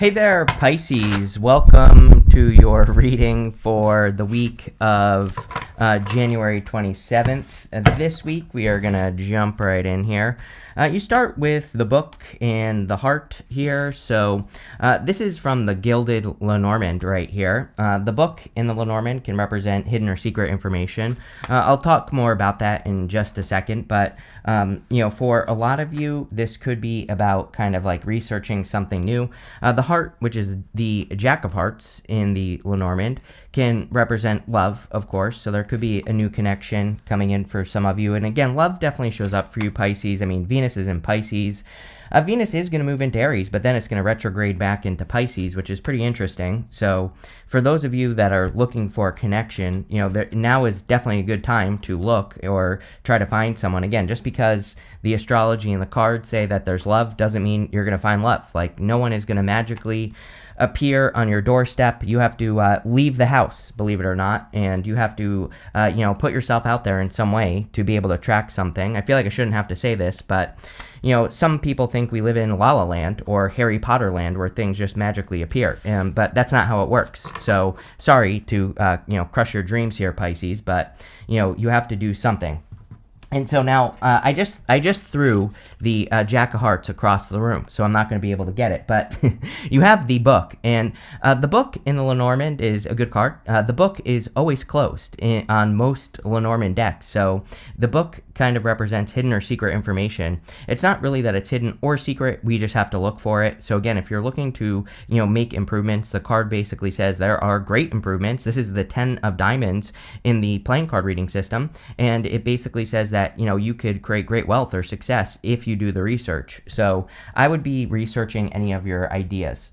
Hey there, Pisces. Welcome to your reading for the week of January 27th. This week, we are going to jump right in here. You start with the book and the heart here. So this is from the Gilded Lenormand right here. The book in the Lenormand can represent hidden or secret information. I'll talk more about that in just a second, but for a lot of you, this could be about kind of like researching something new. The heart, which is the Jack of Hearts in the Lenormand, can represent love, of course. So there could be a new connection coming in for some of you. And again, love definitely shows up for you, Pisces. I mean, Venus is in Pisces. Venus is going to move into Aries, but then it's going to retrograde back into Pisces, which is pretty interesting. So for those of you that are looking for a connection, now is definitely a good time to look or try to find someone. Again, just because the astrology and the cards say that there's love doesn't mean you're going to find love. Like, no one is going to magically appear on your doorstep. You have to leave the house, believe it or not, and you have to put yourself out there in some way to be able to attract something. I feel like I shouldn't have to say this, but some people think we live in La La Land or Harry Potter land where things just magically appear, but that's not how it works. So sorry to crush your dreams here, Pisces, but you have to do something. And so now I just threw the Jack of Hearts across the room, so I'm not going to be able to get it. But you have the book, and the book in the Lenormand is a good card. The book is always closed on most Lenormand decks, so the book kind of represents hidden or secret information. It's not really that it's hidden or secret, we just have to look for it. So again, if you're looking to make improvements, the card basically says there are great improvements. This is the 10 of diamonds in the playing card reading system, and it basically says that you could create great wealth or success if you do the research. So I would be researching any of your ideas.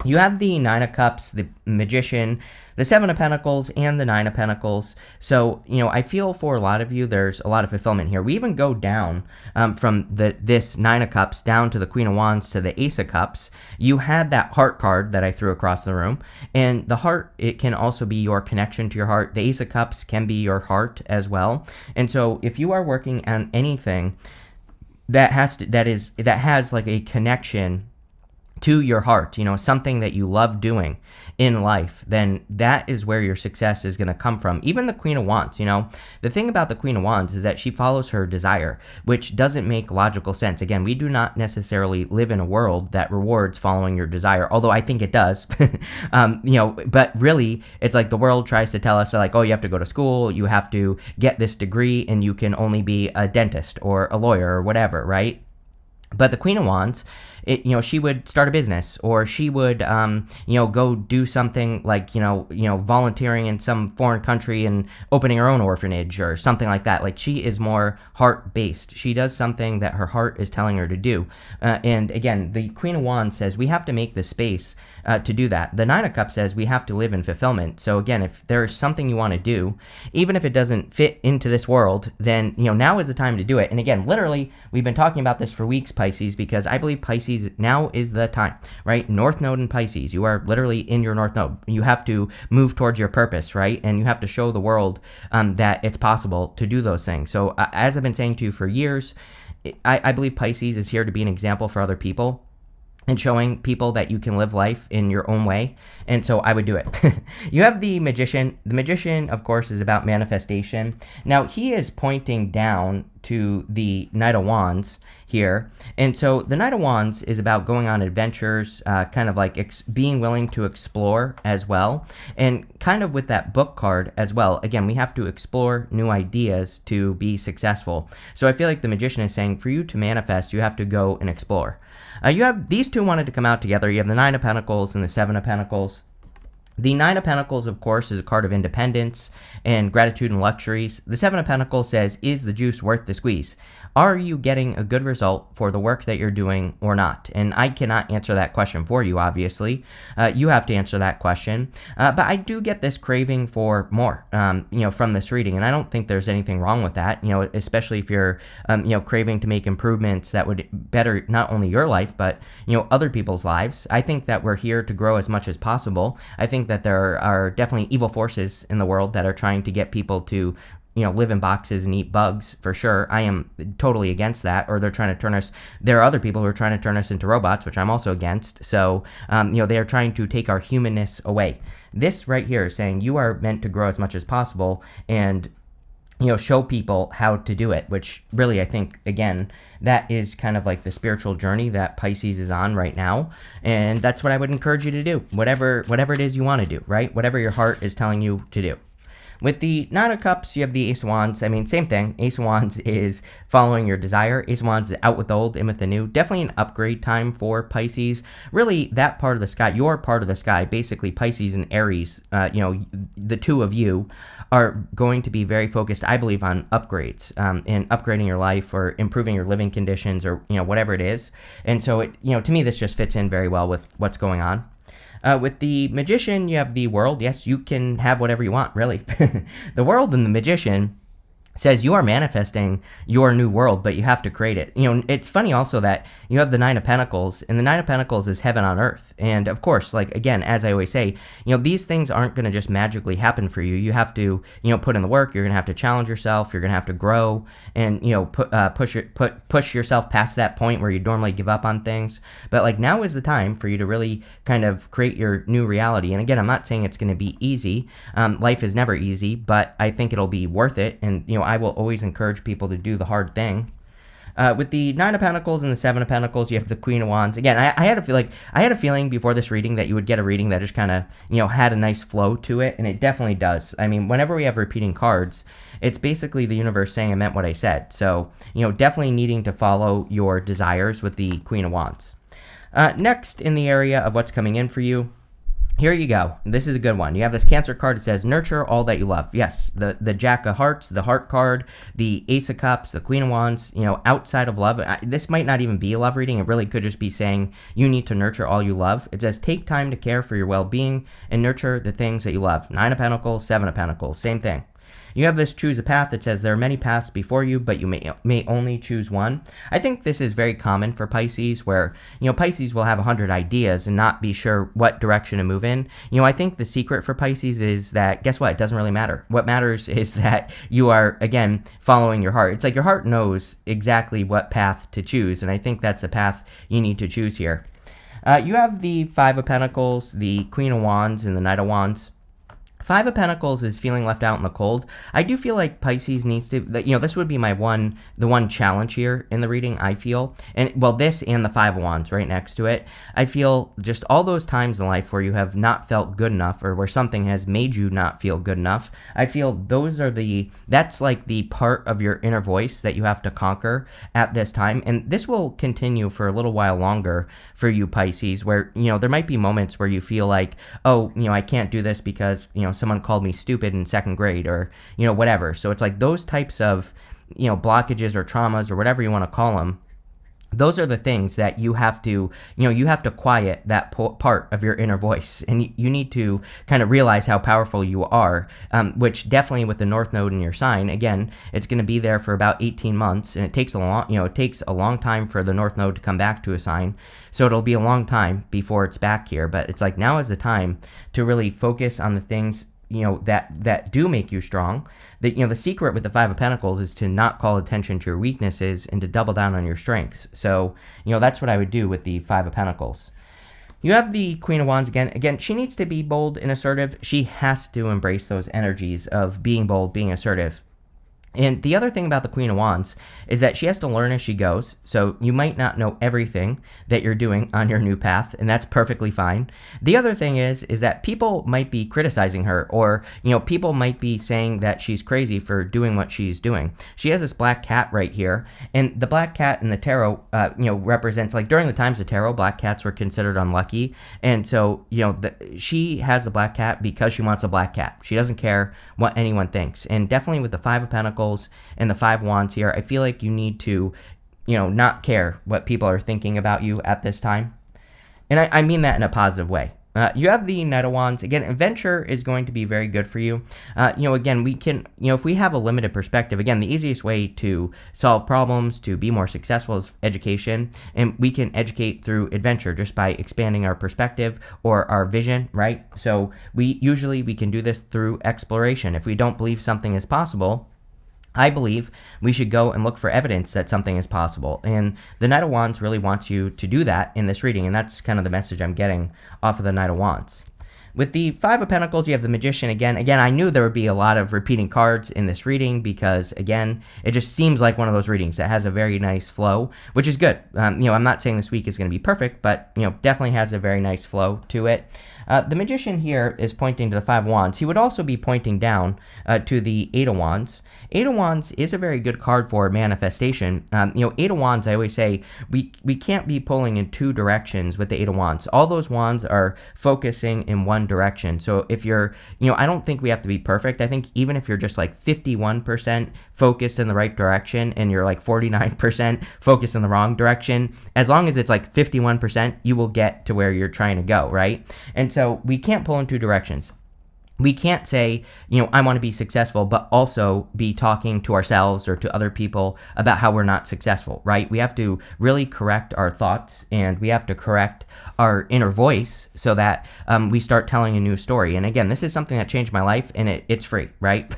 You have the Nine of Cups, the Magician, the Seven of Pentacles, and the Nine of Pentacles. So, I feel for a lot of you, there's a lot of fulfillment here. We even go down from this Nine of Cups down to the Queen of Wands to the Ace of Cups. You had that heart card that I threw across the room. And the heart, it can also be your connection to your heart. The Ace of Cups can be your heart as well. And so if you are working on anything that has like a connection to your heart, something that you love doing in life, then that is where your success is going to come from. Even the Queen of Wands, the thing about the Queen of Wands is that she follows her desire, which doesn't make logical sense. Again, we do not necessarily live in a world that rewards following your desire, although I think it does. But really, it's like the world tries to tell us, like, oh, you have to go to school, you have to get this degree, and you can only be a dentist or a lawyer or whatever, right? But the Queen of Wands, she would start a business, or she would, go do something like, volunteering in some foreign country and opening her own orphanage or something like that. Like, she is more heart-based. She does something that her heart is telling her to do. And again, the Queen of Wands says we have to make the space to do that. The Nine of Cups says we have to live in fulfillment. So again, if there's something you want to do, even if it doesn't fit into this world, then, now is the time to do it. And again, literally, we've been talking about this for weeks, Pisces, because I believe Pisces, now is the time, right? North Node in Pisces, you are literally in your North Node. You have to move towards your purpose, right? And you have to show the world that it's possible to do those things. So as I've been saying to you for years, I believe Pisces is here to be an example for other people and showing people that you can live life in your own way. And so I would do it. You have the Magician. The Magician, of course, is about manifestation. Now, he is pointing down to the Knight of Wands here. And so the Knight of Wands is about going on adventures, kind of like being willing to explore as well. And kind of with that book card as well. Again, we have to explore new ideas to be successful. So I feel like the Magician is saying for you to manifest, you have to go and explore. You have these two wanted to come out together. You have the Nine of Pentacles and the Seven of Pentacles. The Nine of Pentacles, of course, is a card of independence and gratitude and luxuries. The Seven of Pentacles says, is the juice worth the squeeze? Are you getting a good result for the work that you're doing or not? And I cannot answer that question for you, obviously. You have to answer that question. But I do get this craving for more, from this reading. And I don't think there's anything wrong with that, especially if you're, craving to make improvements that would better not only your life, but, other people's lives. I think that we're here to grow as much as possible. I think that there are definitely evil forces in the world that are trying to get people to live in boxes and eat bugs for sure. I am totally against that. Or they're trying to turn us. There are other people who are trying to turn us into robots, which I'm also against. So, they are trying to take our humanness away. This right here is saying you are meant to grow as much as possible and show people how to do it, which really, I think, again, that is kind of like the spiritual journey that Pisces is on right now. And that's what I would encourage you to do. Whatever it is you want to do, right? Whatever your heart is telling you to do. With the Nine of Cups, you have the Ace of Wands. I mean, same thing. Ace of Wands is following your desire. Ace of Wands is out with the old, in with the new. Definitely an upgrade time for Pisces. Really, that part of the sky, your part of the sky, basically Pisces and Aries, the two of you, are going to be very focused, I believe, on upgrades, and upgrading your life or improving your living conditions or, whatever it is. And so, to me, this just fits in very well with what's going on. With the Magician, you have the World. Yes, you can have whatever you want, really. The World and the Magician says you are manifesting your new world, but you have to create it. It's funny also that you have the Nine of Pentacles, and the Nine of Pentacles is heaven on earth. And of course, like, again, as I always say, these things aren't going to just magically happen for you. You have to, put in the work. You're going to have to challenge yourself. You're going to have to grow and, push yourself past that point where you normally give up on things. But like, now is the time for you to really kind of create your new reality. And again, I'm not saying it's going to be easy. Life is never easy, but I think it'll be worth it. And, I will always encourage people to do the hard thing. With the Nine of Pentacles and the Seven of Pentacles, you have the Queen of Wands. Again, I had a feeling before this reading that you would get a reading that just kind of, had a nice flow to it, and it definitely does. I mean, whenever we have repeating cards, it's basically the universe saying I meant what I said. So, definitely needing to follow your desires with the Queen of Wands. Next, in the area of what's coming in for you, here you go. This is a good one. You have this Cancer card. It says, nurture all that you love. Yes, the Jack of Hearts, the Heart card, the Ace of Cups, the Queen of Wands, outside of love. This might not even be a love reading. It really could just be saying you need to nurture all you love. It says, take time to care for your well-being and nurture the things that you love. Nine of Pentacles, Seven of Pentacles, same thing. You have this choose a path that says there are many paths before you, but you may only choose one. I think this is very common for Pisces, where, Pisces will have 100 ideas and not be sure what direction to move in. I think the secret for Pisces is that, guess what? It doesn't really matter. What matters is that you are, again, following your heart. It's like your heart knows exactly what path to choose, and I think that's the path you need to choose here. You have the Five of Pentacles, the Queen of Wands, and the Knight of Wands. Five of Pentacles is feeling left out in the cold. I do feel like Pisces needs to, this would be the one challenge here in the reading, I feel. And, well, this and the Five of Wands right next to it. I feel just all those times in life where you have not felt good enough or where something has made you not feel good enough, I feel that's like the part of your inner voice that you have to conquer at this time. And this will continue for a little while longer for you, Pisces, where, there might be moments where you feel like, oh, I can't do this because, someone called me stupid in second grade or, whatever. So it's like those types of, blockages or traumas or whatever you want to call them. Those are the things that you have to, quiet that part of your inner voice. And you need to kind of realize how powerful you are, which definitely with the North Node in your sign, again, it's going to be there for about 18 months. And it takes a long time for the North Node to come back to a sign. So it'll be a long time before it's back here. But it's like now is the time to really focus on the things that do make you strong. The secret with the Five of Pentacles is to not call attention to your weaknesses and to double down on your strengths. So, that's what I would do with the Five of Pentacles. You have the Queen of Wands again. Again, she needs to be bold and assertive. She has to embrace those energies of being bold, being assertive. And the other thing about the Queen of Wands is that she has to learn as she goes. So you might not know everything that you're doing on your new path, and that's perfectly fine. The other thing is that people might be criticizing her, or, people might be saying that she's crazy for doing what she's doing. She has this black cat right here, and the black cat in the tarot, represents, like, during the times of tarot, black cats were considered unlucky. And so, she has the black cat because she wants a black cat. She doesn't care what anyone thinks. And definitely with the Five of Pentacles and the Five of Wands here, I feel like you need to, not care what people are thinking about you at this time. And I mean that in a positive way. You have the Knight of Wands. Again, adventure is going to be very good for you. Again, we can, if we have a limited perspective, again, the easiest way to solve problems, to be more successful is education. And we can educate through adventure just by expanding our perspective or our vision, right? So we can do this through exploration. If we don't believe something is possible, I believe we should go and look for evidence that something is possible. And the Knight of Wands really wants you to do that in this reading, and that's kind of the message I'm getting off of the Knight of Wands. With the Five of Pentacles, you have the Magician again. Again, I knew there would be a lot of repeating cards in this reading because, again, it just seems like one of those readings that has a very nice flow, which is good. I'm not saying this week is going to be perfect, but, definitely has a very nice flow to it. The Magician here is pointing to the Five of Wands. He would also be pointing down to the Eight of Wands. Eight of Wands is a very good card for manifestation. Eight of Wands, I always say, we can't be pulling in two directions with the Eight of Wands. All those wands are focusing in one direction. So if you're, I don't think we have to be perfect. I think even if you're just like 51% focused in the right direction and you're like 49% focused in the wrong direction, as long as it's like 51%, you will get to where you're trying to go, right? And so we can't pull in two directions. We can't say, I want to be successful, but also be talking to ourselves or to other people about how we're not successful, right? We have to really correct our thoughts, and we have to correct our inner voice so that we start telling a new story. And again, this is something that changed my life, and it's free, right?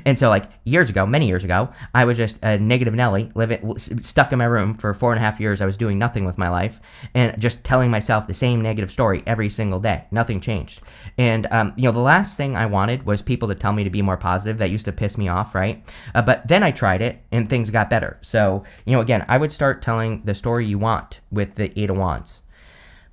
And so like many years ago, I was just a negative Nelly, stuck in my room for 4.5 years. I was doing nothing with my life and just telling myself the same negative story every single day. Nothing changed. And, the last thing I wanted was people to tell me to be more positive. That used to piss me off, right? But then I tried it and things got better. So, again, I would start telling the story you want with the Eight of Wands.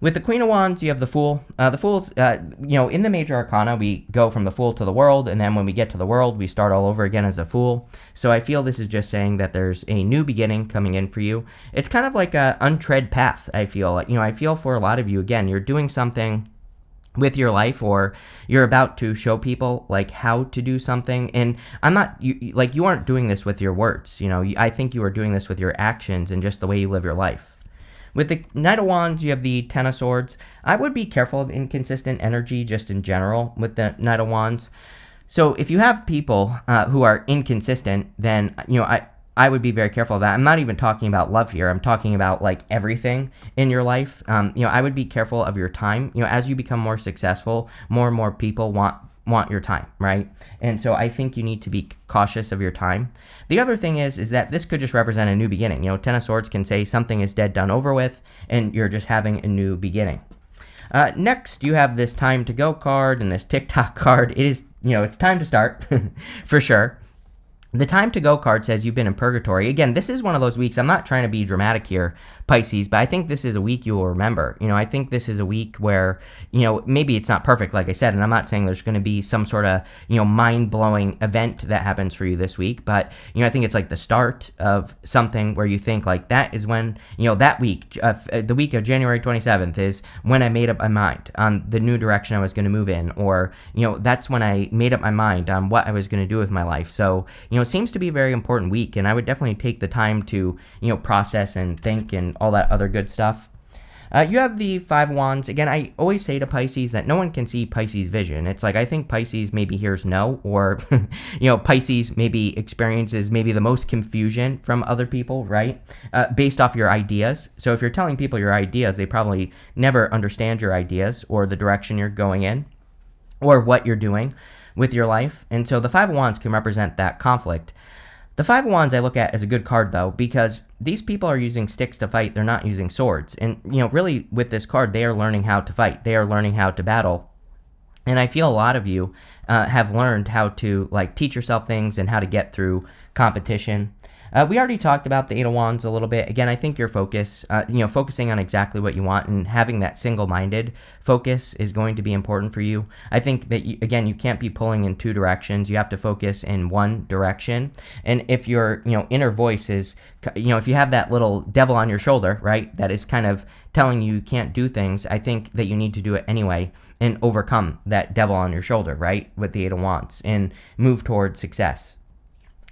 With the Queen of Wands, you have the Fool. The Fool's, in the major arcana, we go from the Fool to the World, and then when we get to the World, we start all over again as a Fool. So I feel this is just saying that there's a new beginning coming in for you. It's kind of like an untread path, I feel. I feel for a lot of you, again, you're doing something with your life, or you're about to show people like how to do something. And I'm not, you aren't doing this with your words. I think you are doing this with your actions and just the way you live your life. With the Knight of Wands, you have the Ten of Swords. I would be careful of inconsistent energy just in general with the Knight of Wands. So if you have people who are inconsistent, then, I would be very careful of that. I'm not even talking about love here. I'm talking about like everything in your life. I would be careful of your time. As you become more successful, more and more people want your time, right? And so I think you need to be cautious of your time. The other thing is that this could just represent a new beginning. Ten of Swords can say something is dead, done, over with, and you're just having a new beginning. Next, you have this Time to Go card and this TikTok card. It is, it's time to start for sure. The Time to Go card says you've been in purgatory. Again, this is one of those weeks. I'm not trying to be dramatic here, Pisces, but I think this is a week you will remember. I think this is a week where, maybe it's not perfect, like I said, and I'm not saying there's going to be some sort of, mind-blowing event that happens for you this week, but, I think it's like the start of something where you think like that is when, that week, the week of January 27th is when I made up my mind on the new direction I was going to move in, or, that's when I made up my mind on what I was going to do with my life. So, it seems to be a very important week, and I would definitely take the time to, process and think and all that other good stuff. You have the Five of Wands. Again, I always say to Pisces that no one can see Pisces' vision. It's like I think Pisces maybe hears no, or, Pisces maybe experiences maybe the most confusion from other people, right? Based off your ideas. So if you're telling people your ideas, they probably never understand your ideas or the direction you're going in or what you're doing with your life. And so the Five of Wands can represent that conflict. The Five of Wands I look at as a good card, though, because these people are using sticks to fight. They're not using swords. And, really with this card, they are learning how to fight. They are learning how to battle. And I feel a lot of you have learned how to teach yourself things and how to get through competition. We already talked about the Eight of Wands a little bit. Again, I think your focus, focusing on exactly what you want and having that single-minded focus is going to be important for you. I think that, you can't be pulling in two directions. You have to focus in one direction. And if your, inner voice is, if you have that little devil on your shoulder, right, that is kind of telling you can't do things, I think that you need to do it anyway and overcome that devil on your shoulder, right, with the Eight of Wands and move towards success.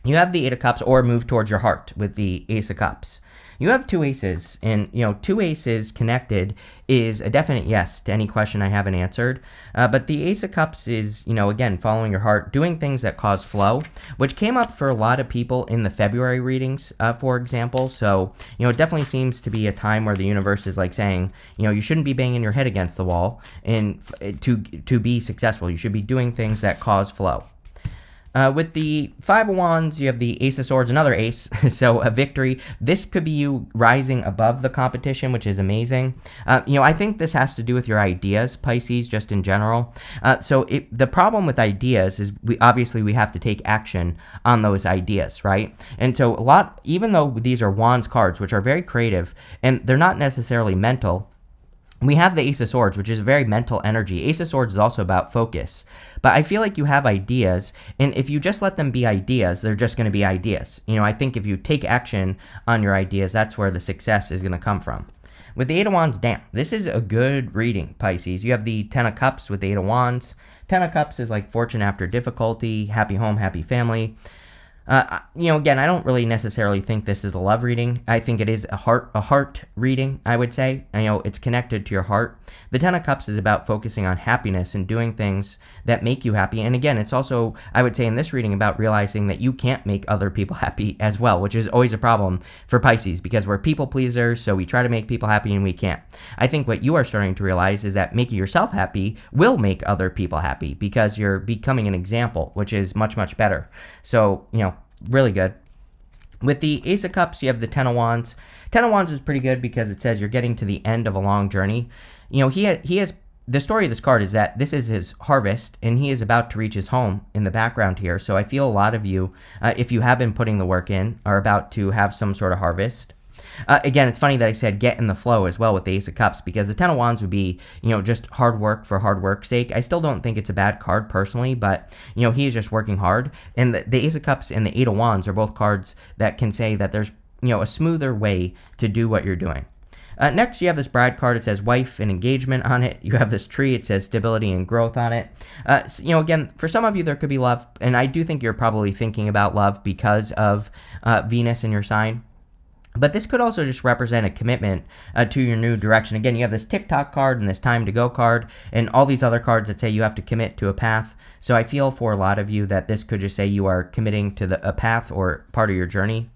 You have the Eight of Cups, or move towards your heart with the Ace of Cups. You have two aces, and, two aces connected is a definite yes to any question I haven't answered. But the Ace of Cups is, again, following your heart, doing things that cause flow, which came up for a lot of people in the February readings, for example. So, it definitely seems to be a time where the universe is saying, you shouldn't be banging your head against the wall and to be successful. You should be doing things that cause flow. With the Five of Wands, you have the Ace of Swords, another ace, so a victory. This could be you rising above the competition, which is amazing. I think this has to do with your ideas, Pisces, just in general. The problem with ideas is we have to take action on those ideas, right? And so even though these are Wands cards, which are very creative, and they're not necessarily mental, we have the Ace of Swords, which is very mental energy. Ace of Swords is also about focus. But I feel like you have ideas, and if you just let them be ideas, they're just going to be ideas. I think if you take action on your ideas, that's where the success is going to come from. With the Eight of Wands, damn, this is a good reading, Pisces. You have the Ten of Cups with the Eight of Wands. Ten of Cups is like fortune after difficulty, happy home, happy family. Again, I don't really necessarily think this is a love reading. I think it is a heart reading, I would say. It's connected to your heart. The Ten of Cups is about focusing on happiness and doing things that make you happy. And again, it's also, I would say in this reading, about realizing that you can't make other people happy as well, which is always a problem for Pisces because we're people pleasers, so we try to make people happy and we can't. I think what you are starting to realize is that making yourself happy will make other people happy because you're becoming an example, which is much, much better. So, really good. With the Ace of Cups, you have the Ten of Wands. Ten of Wands is pretty good because it says you're getting to the end of a long journey. He has the story of this card is that this is his harvest, and he is about to reach his home in the background here. So I feel a lot of you, if you have been putting the work in, are about to have some sort of harvest. Again, it's funny that I said get in the flow as well with the Ace of Cups because the Ten of Wands would be, just hard work for hard work's sake. I still don't think it's a bad card personally, but, he is just working hard. And the Ace of Cups and the Eight of Wands are both cards that can say that there's, a smoother way to do what you're doing. Next, you have this bride card. It says wife and engagement on it. You have this tree. It says stability and growth on it. Again, for some of you, there could be love. And I do think you're probably thinking about love because of Venus in your sign. But this could also just represent a commitment to your new direction. Again, you have this TikTok card and this time to go card and all these other cards that say you have to commit to a path. So I feel for a lot of you that this could just say you are committing to a path or part of your journey.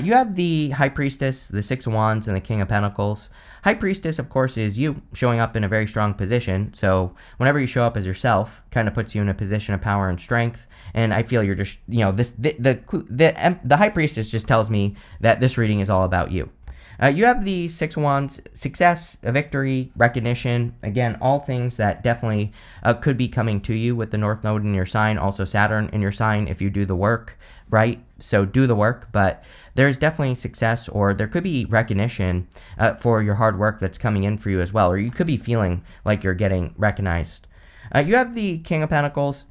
You have the High Priestess, the Six of Wands, and the King of Pentacles. High Priestess, of course, is you showing up in a very strong position. So whenever you show up as yourself, kind of puts you in a position of power and strength. And I feel you're just, the High Priestess just tells me that this reading is all about you. You have the Six of Wands, success, a victory, recognition. Again, all things that definitely could be coming to you with the North Node in your sign, also Saturn in your sign if you do the work, right? So do the work, but there's definitely success or there could be recognition for your hard work that's coming in for you as well, or you could be feeling like you're getting recognized. You have the King of Pentacles.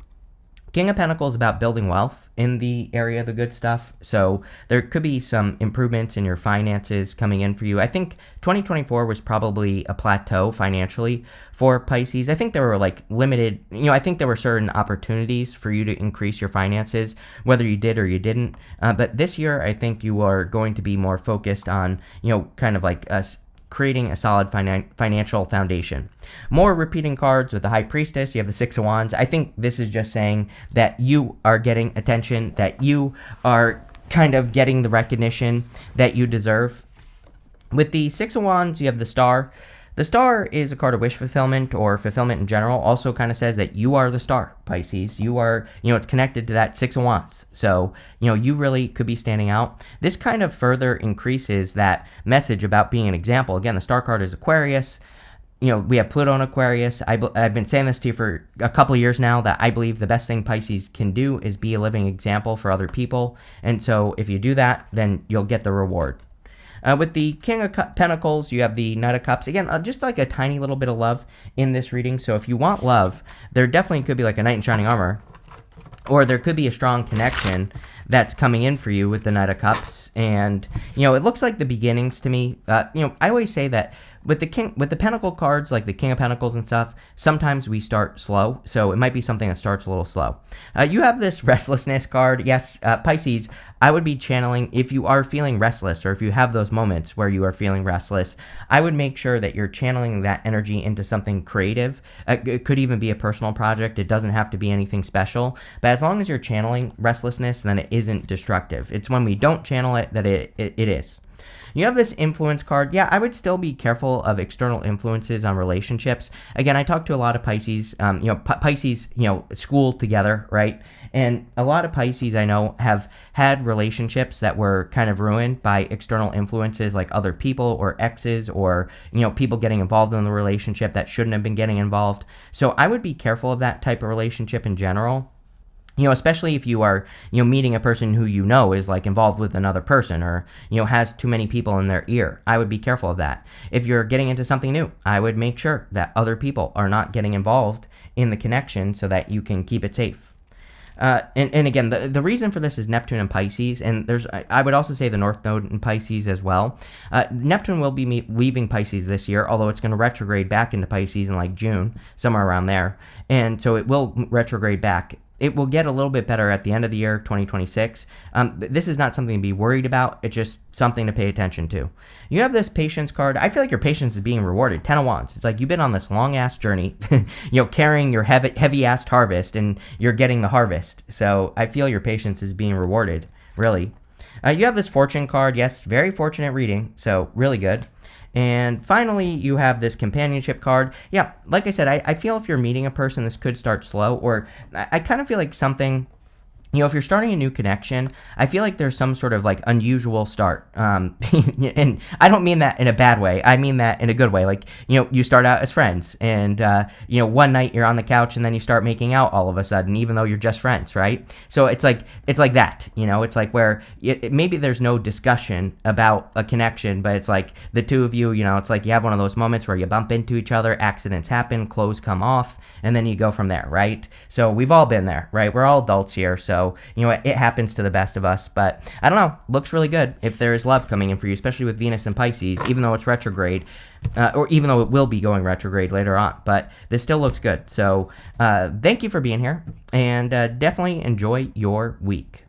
King of Pentacles is about building wealth in the area of the good stuff. So there could be some improvements in your finances coming in for you. I think 2024 was probably a plateau financially for Pisces. I think there were limited, I think there were certain opportunities for you to increase your finances, whether you did or you didn't. But this year, I think you are going to be more focused on, kind of like us creating a solid financial foundation. More repeating cards with the High Priestess. You have the Six of Wands. I think this is just saying that you are getting attention, that you are kind of getting the recognition that you deserve. With the Six of Wands, you have the Star. The Star is a card of wish fulfillment or fulfillment in general. Also kind of says that you are the star, Pisces. You are, it's connected to that Six of Wands. So, you really could be standing out. This kind of further increases that message about being an example. Again, the Star card is Aquarius. We have Pluto in Aquarius. I've been saying this to you for a couple of years now that I believe the best thing Pisces can do is be a living example for other people. And so if you do that, then you'll get the reward. With the King of Pentacles, you have the Knight of Cups. Again, just like a tiny little bit of love in this reading. So if you want love, there definitely could be like a knight in shining armor. Or there could be a strong connection that's coming in for you with the Knight of Cups. And, it looks like the beginnings to me. I always say that with the Pentacle cards, like the King of Pentacles and stuff, sometimes we start slow. So it might be something that starts a little slow. You have this restlessness card. Yes, Pisces, I would be channeling, if you are feeling restless or if you have those moments where you are feeling restless, I would make sure that you're channeling that energy into something creative. It could even be a personal project. It doesn't have to be anything special. But as long as you're channeling restlessness, then it isn't destructive. It's when we don't channel it that it is. You have this influence card. Yeah, I would still be careful of external influences on relationships. Again, I talk to a lot of Pisces. Pisces, school together, right? And a lot of Pisces I know have had relationships that were kind of ruined by external influences like other people or exes or, people getting involved in the relationship that shouldn't have been getting involved. So I would be careful of that type of relationship in general. Especially if you are, meeting a person who is like involved with another person or, has too many people in their ear. I would be careful of that. If you're getting into something new, I would make sure that other people are not getting involved in the connection so that you can keep it safe. And again, the reason for this is Neptune and Pisces, and I would also say the North Node in Pisces as well. Neptune will be leaving Pisces this year, although it's going to retrograde back into Pisces in like June, somewhere around there. And so it will retrograde back. It will get a little bit better at the end of the year, 2026. This is not something to be worried about. It's just something to pay attention to. You have this patience card. I feel like your patience is being rewarded. 10 of Wands. It's like you've been on this long-ass journey, carrying your heavy-ass harvest, and you're getting the harvest. So I feel your patience is being rewarded, really. You have this fortune card. Yes, very fortunate reading, so really good. And finally, you have this companionship card. Yeah, like I said, I feel if you're meeting a person, this could start slow, or I kind of feel like something, if you're starting a new connection, I feel like there's some sort of like unusual start. And I don't mean that in a bad way. I mean that in a good way. Like, you start out as friends and, one night you're on the couch and then you start making out all of a sudden, even though you're just friends, right? So it's like that, it's like where maybe there's no discussion about a connection, but it's like the two of you, it's like you have one of those moments where you bump into each other, accidents happen, clothes come off, and then you go from there, right? So we've all been there, right? We're all adults here. So, it happens to the best of us, but I don't know, looks really good if there is love coming in for you, especially with Venus and Pisces, even though it's retrograde, or even though it will be going retrograde later on, but this still looks good. So thank you for being here, and definitely enjoy your week.